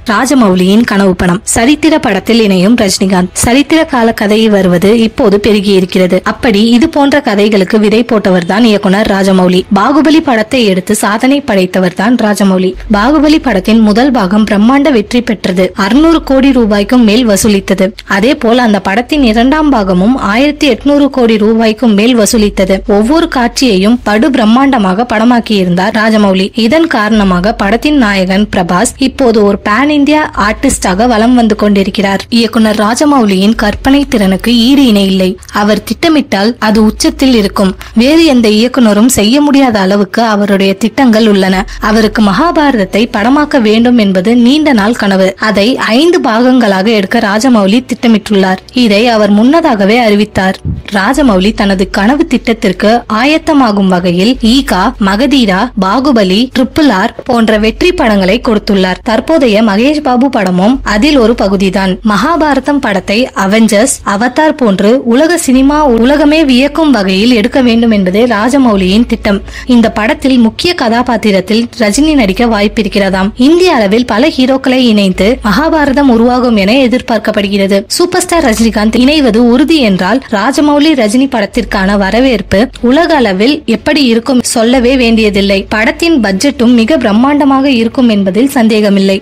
ராஜமௌலியின் கனவு படம். சரித்திர படத்தில் இணையும் ரஜினிகாந்த். சரித்திர கால கதை வருவது இப்போது பெருகி இருக்கிறது. அப்படி இது போன்ற கதைகளுக்கு விதை போட்டவர் தான் இயக்குனர் ராஜமௌலி. பாகுபலி படத்தை எடுத்து சாதனை படைத்தவர் தான் ராஜமௌலி. பாகுபலி படத்தின் முதல் பாகம் பிரம்மாண்ட வெற்றி பெற்றது. 600 கோடி ரூபாய்க்கும் மேல் வசூலித்தது. அதே போல் அந்த படத்தின் இரண்டாம் பாகமும் 1800 கோடி ரூபாய்க்கும் மேல் வசூலித்தது. ஒவ்வொரு காட்சியையும் படு பிரம்மாண்டமாக படமாக்கியிருந்தார் ராஜமௌலி. இதன் காரணமாக படத்தின் நாயகன் பிரபாஸ் இப்போது ஒரு பேன் இந்தியா ஆர்டிஸ்டாக வலம் வந்து கொண்டிருக்கிறார். இயக்குனர் ராஜமௌலியின் கற்பனை திறனுக்கு ஈடு இணை இல்லை. அவர் திட்டமிட்டால் அது உச்சத்தில் இருக்கும். வேறு எந்த இயக்குனரும் செய்ய முடியாத அளவுக்கு அவருடைய திட்டங்கள் உள்ளன. அவருக்கு மகாபாரதத்தை படமாக்க வேண்டும் என்பது நீண்ட நாள் கனவு. அதை 5 பாகங்களாக எடுக்க ராஜமௌலி திட்டமிட்டுள்ளார். இதை அவர் முன்னதாகவே அறிவித்தார். ராஜமௌலி தனது கனவு திட்டத்திற்கு ஆயத்தமாகும் வகையில் ஈகா, மகதீரா, பாகுபலி, RRR போன்ற வெற்றி படங்களை கொடுத்துள்ளார். தற்போதைய மகேஷ் பாபு படமும் அதில் ஒரு பகுதிதான். மகாபாரதம் படத்தை அவெஞ்சர்ஸ், அவதார் போன்று உலக சினிமா உலகமே வியக்கும் வகையில் எடுக்க வேண்டும் என்பதே ராஜமௌலியின் திட்டம். இந்த படத்தில் முக்கிய கதாபாத்திரத்தில் ரஜினி நடிக்க வாய்ப்பிருக்கிறதாம். இந்திய அளவில் பல ஹீரோக்களை இணைந்து மகாபாரதம் உருவாகும் என எதிர்பார்க்கப்படுகிறது. சூப்பர் ஸ்டார் ரஜினிகாந்த் இணைவது உறுதி என்றால் ராஜமௌலி ரஜினி படத்திற்கான வரவேற்பு உலக அளவில் எப்படி இருக்கும் சொல்லவே வேண்டியதில்லை. படத்தின் பட்ஜெட்டும் மிக பிரம்மாண்டமாக இருக்கும் என்பதில் சந்தேகமில்லை.